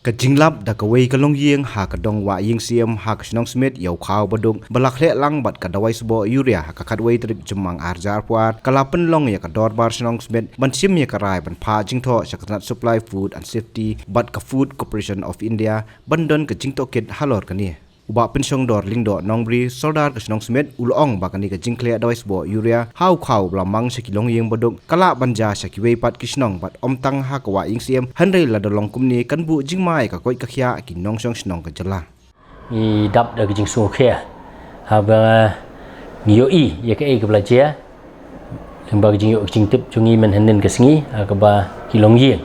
กะจิงลับดักเวยกะลงเยียงหากะดองวะยิงเสียมหากะชนองสมิธยาวขาวบดุงบลักเลลังบัดกะดาวไสบอยูเรียหากะคัดเวยตริบจมังอาร์จาร์พวาดกะลาเปนลงยากะดอร์บาร์ชนองสมิธบันชิมยากะรายบันพาจิงทอชักนัด supply food and safety บัดกะ food corporation of India บันดอนกะจิงโตเกตฮัลลอร์กะนี่อุบะเป็นชงดอร์ลิงดอนองบรีโซดาร์กะชนองสมิธอุลอองบากะนี่กะจิงเคลียดาวไสบอยูเรียฮาวขาวบลามังชะกิลงเยียงบดุงกะลาบันจาชะกิเวยปัดกิชนองบัดอมตังหากะวะยิงเสียมฮันเรลาดลองกุมนี้กันบุจิงไม้กะก้อยกะขยะกินน้องชองชนองกะจลามีดับเด็กจิงสูงเขียหาบมีโยอีอยากเอกบลาเจียถึงบางจิงโยจิงติบจงงี้มันหันนินกะสงี้กะบากิลงเยียง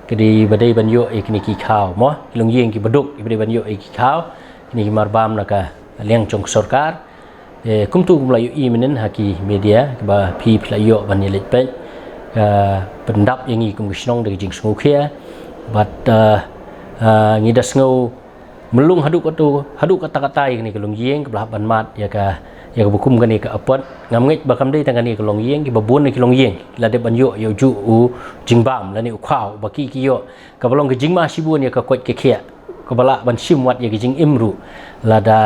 ก็ดีบได้บรรโยเอกนี่กี่ข้าวมั้งกิลงเยียงกี่บดุกบได้บรรโยเอกกี่ข้าวนี่มารบามนะกะเลี้ยงจงสรการคุมตุกุมลาโยอีมันนั้นหากีเมเดียกะบาพีพลาโยบันนี่เล็กเป็นเป็นดับอย่างงี้กุมกิชนองเด็กจิงสูงเขียบัดงี้ดัสงูmelung haduk kata-kata yang ni kelong yeng ke belah ban mat ya ka bukum kan ni ka apot ngamngit bakam dei tangan ni kelong yeng ki babun ni kelong yeng la de ban yo yo ju u jingbam la ni u khau baki ki yo ka balong ke jingma sibun ya ka kwat ke khia ka bala ban simwat ya ke jing imru la da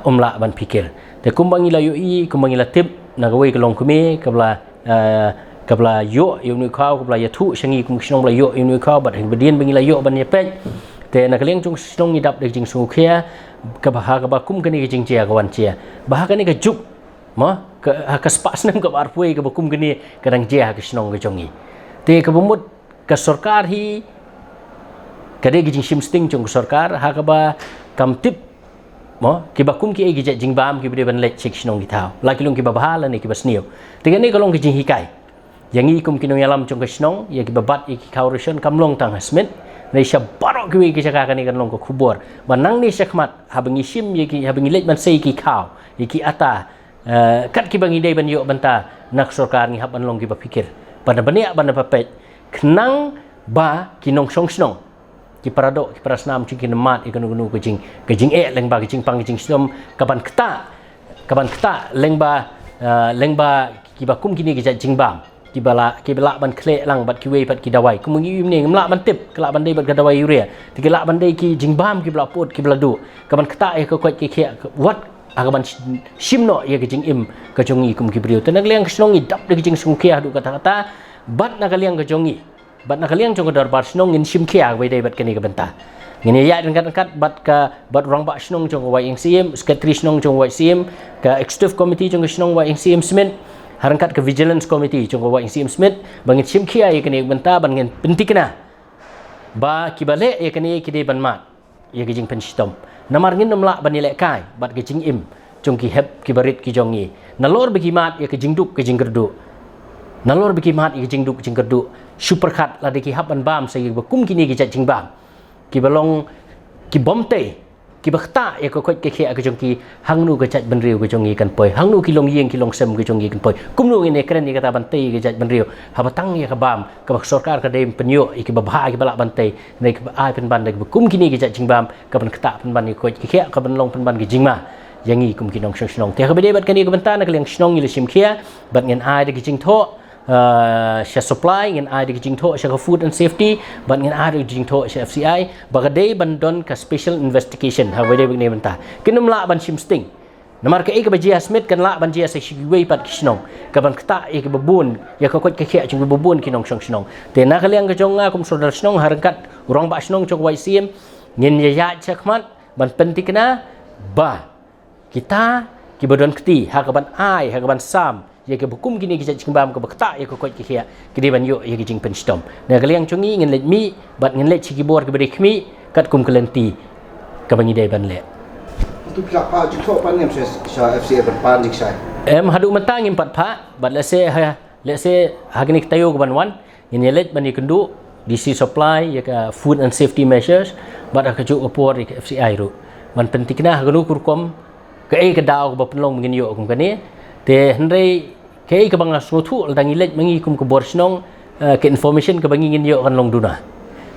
umla ban pikir te kumbangi la yo i kumbangi la tip na ka wei kelong kumi ka bala yo yo ni khau ka bala ya thu shangi kum kisong bala yo ni khau bat hin bedien bangi la yo ban ya pekแต่นักเลี้ยงจงสนองยิดับเด็กจิงสูงเขียกับหากบคุมกันนี่จิงเจียกับวันเจียบหากันนี่ก็จุกมั้งกับสปาสนั่งกับอาร์พุยกับคุมกันนี่กำลังเจียกับสนองกับจงงี้แต่กับมุดกับสรการที่กับเด็กจิงชิมสติงจงสรการหากบคำทิปมั้งกับคุมกี่กิจจิงบามกับเด็กบันเล็กเช็คสนองกี่เท้าลากิลงกับบาฮาแล้วนี่กับสเนียวแต่กันนี่ก็ลงกับจิงฮิกายอย่างนี้คุมกินงยาลำจงกับสนองอย่างกับบัดอีกข่าวเรื่องคำลงทางฮัสมิดในชาบารอกวิกิจการกันนี่กันลงกับขบวนบันนั่งนี่สักมัดหาบังยิชิมยกิหาบังยิเล็กมันเซกิข่าวยกิอัตากัดกิบังยิได้บันโยบันตานักสรการนี่หาบันลงกิบpikir pada banyak pada papet kenang ba kinong song snong ki paradok ki prasnam cikin mat ikan gunu kejing leng ba kejing pang kejing slom kaban keta leng ba ki bakum kini ki jing bam kibala ban kle lang bat kiwe pat kidawai kumungi ni ngamla ban tip kala ban dei bat kadawai uria tikala ban dei ki jingbam kibla pot kibla du kaban keta ko kwat ki khia wat agaban simno ye ki jing im ka jongi kum kibriu tenak liang snongi dap de jing sung khia du kata bat nak liang ka jongi bat nak liang jong darbar snong in sim khia we dei bat kani ka banta ngini ya dengan kat bat orang bak snong jong wa ing sim secretary snong jong wa sim ka executive committee jong snong wa ing sim smen harangkat ke vigilance committee jong wa ing smith bangin sim khia ye kani banta bangin pentikna ba kibale ye kani kide ban mat ye kijing penstom namar ngin namla banile kai bat kijing im jong ki heb kibarit ki jongi nalor bagi mat ye kijing duk kijing gerdu nalor bagi mat ye kijing duk kijing gerdu super khat la de ki hab ban bam sai ba kum kini ki jing bam ki balong ki bomte ki bakta ya ko ke khia ke jongki hangnu ke chat banriu ke jongi kan poi hangnu ki long yeng ki long sem ke jongi kan poi kumnu ngene kren ni kata bantai ke chat banriu ha batang ya ka bam ka bak sarkar ka dem penyo ki babha ki balak bantai nei ka ai pen ban de kum kini ke chat jingbam ka ban kata pen ban ni ko ki khia ka ban long pen ban ki jingma yangi kum ki nong snong te ka bede bat kani ka banta na ka leng snong ni le sim khia bat ngen ai de ki jing tho sha supply ngin ai de jing tho sha food and safety ban ngin ai de jing tho sha FCI bagadei ban don ka special investigation ha wede ne banta kinum la ban sim sting namar ka ek baji smith kan la ban ji sa shiwei pat kisnong ka ban kta ek babun ya ka kot ka khia chung babun kinong song snong te na ka liang ka jonga kum sodal snong harangkat urang ba snong chok wai sim ngin ya chakmat ban pentikna ba kita ki badon kti ha ka ban ai ha ka ban sam ya ke bukum gini ke jing bam ke bakta ya ko kot ke khia ke de ban yo ya ke jing penstom na kaliang chungi ngin let mi bat ngin let chiki bor ke beri khmi kat kum kelenti ke bangi de ban le tu pla pa jing tho pan ngem sha FCA ban pan jing sai hadu mata ngim pat pha bat le se hagni tayo ban wan ngin let ban ikundu DC supply ya ka food and safety measures bat ka ju opor ke FCI ru man pentikna hagnu kurkom ke ke daw ba penlong ngin yo kum kani te hendrai ke ka bang sutu dangi let mangi kum ke bor snong ke information ke bangi ngin yo kan long duna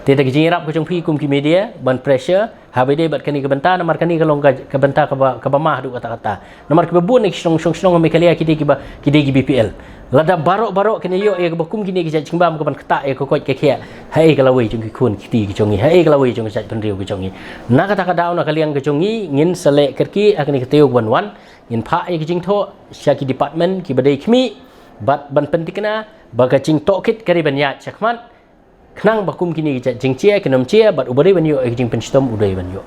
Teta kijing irap ke jongpi kum ki media ban pressure habide bat kani ke benta namar kani kalong ke benta ke bamah du kata-kata namar ke bebun ki song mekalia kide ki BPL lada barok kini yo ya ke bakum kini ki jingbam ke ban kata ya ko ke kia hai kalawai jong ki kun ki jongi hai kalawai jong sat penriu ke jongi na kata daun na kaliang ke jongi ngin selek kerki akni ke teu wan ngin pha ya ki jing tho syaki department ki badai khmi bat ban pentikna baga jing tokit kari ban ya chakman Kenang bakum kini kita jengcia kenam cia bat ubari banyo jeng penstom udai banyo